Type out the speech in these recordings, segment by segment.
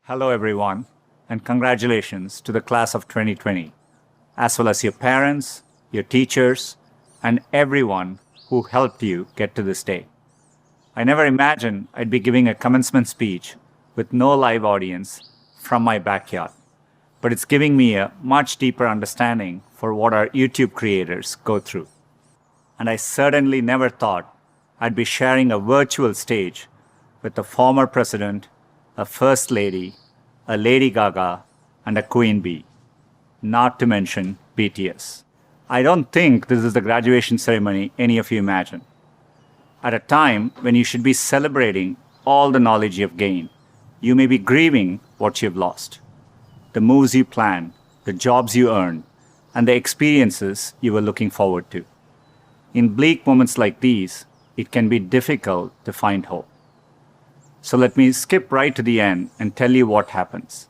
Hello, everyone, and congratulations to the class of 2020, as well as your parents, your teachers, and everyone who helped you get to this day. I never imagined I'd be giving a commencement speech with no live audience from my backyard, but it's giving me a much deeper understanding for what our YouTube creators go through. And I certainly never thought I'd be sharing a virtual stage with a former president, a first lady, a Lady Gaga, and a Queen Bee, not to mention BTS. I don't think this is the graduation ceremony any of you imagine. At a time when you should be celebrating all the knowledge you've gained, you may be grieving what you've lost. The moves you planned, the jobs you earned, and the experiences you were looking forward to. In bleak moments like these, it can be difficult to find hope. So let me skip right to the end and tell you what happens.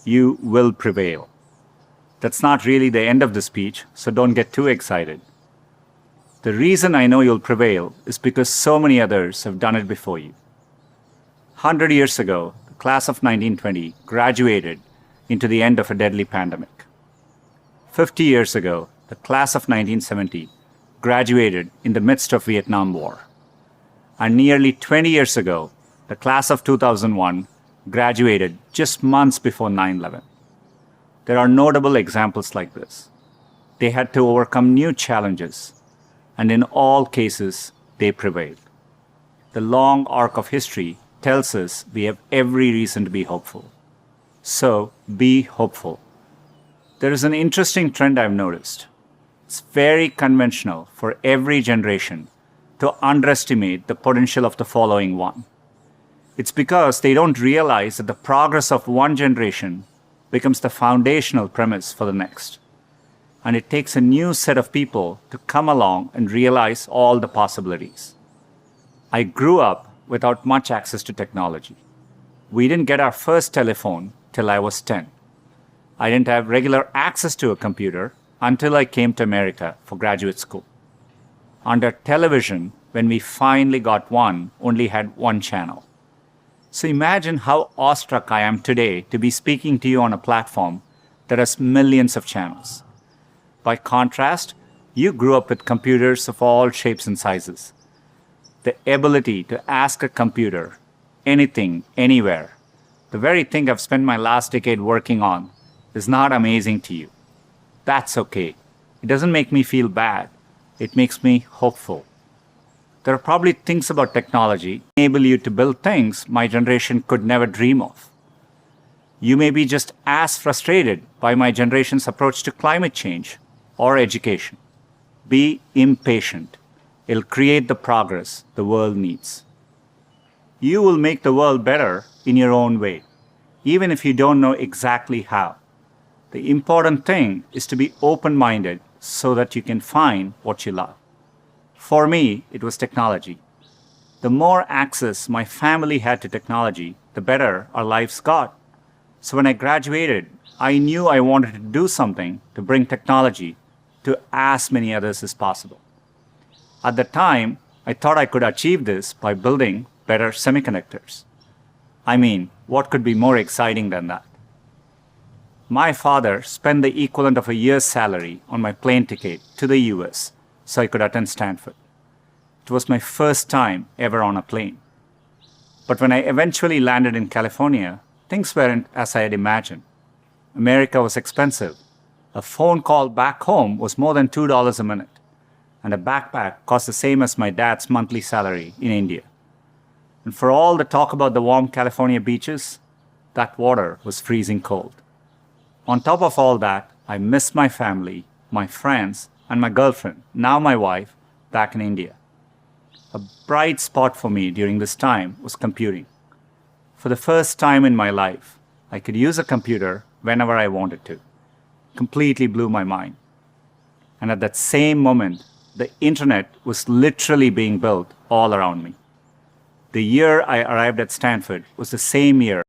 You will prevail. That's not really the end of the speech, so don't get too excited. The reason I know you'll prevail is because so many others have done it before you. 100 years ago, the class of 1920 graduated into the end of a deadly pandemic. 50 years ago, the class of 1970 graduated in the midst of Vietnam War. And nearly 20 years ago, the class of 2001 graduated just months before 9/11. There are notable examples like this. They had to overcome new challenges, and in all cases, they prevailed. The long arc of history tells us we have every reason to be hopeful. So, be hopeful. There is an interesting trend I've noticed. It's very conventional for every generation to underestimate the potential of the following one. It's because they don't realize that the progress of one generation becomes the foundational premise for the next. And it takes a new set of people to come along and realize all the possibilities. I grew up without much access to technology. We didn't get our first telephone till I was 10. I didn't have regular access to a computer until I came to America for graduate school. Under television, when we finally got one, only had one channel. So imagine how awestruck I am today to be speaking to you on a platform that has millions of channels. By contrast, you grew up with computers of all shapes and sizes. The ability to ask a computer anything, anywhere, the very thing I've spent my last decade working on, is not amazing to you. That's okay. It doesn't make me feel bad. It makes me hopeful. There are probably things about technology that enable you to build things my generation could never dream of. You may be just as frustrated by my generation's approach to climate change or education. Be impatient. It'll create the progress the world needs. You will make the world better in your own way, even if you don't know exactly how. The important thing is to be open-minded so that you can find what you love. For me, it was technology. The more access my family had to technology, the better our lives got. So when I graduated, I knew I wanted to do something to bring technology to as many others as possible. At the time, I thought I could achieve this by building better semiconductors. I mean, what could be more exciting than that? My father spent the equivalent of a year's salary on my plane ticket to the US so I could attend Stanford. It was my first time ever on a plane. But when I eventually landed in California, things weren't as I had imagined. America was expensive. A phone call back home was more than $2 a minute, and a backpack cost the same as my dad's monthly salary in India. And for all the talk about the warm California beaches, that water was freezing cold. On top of all that, I missed my family, my friends, and my girlfriend, now my wife, back in India. A bright spot for me during this time was computing. For the first time in my life, I could use a computer whenever I wanted to. Completely blew my mind. And at that same moment, the internet was literally being built all around me. The year I arrived at Stanford was the same year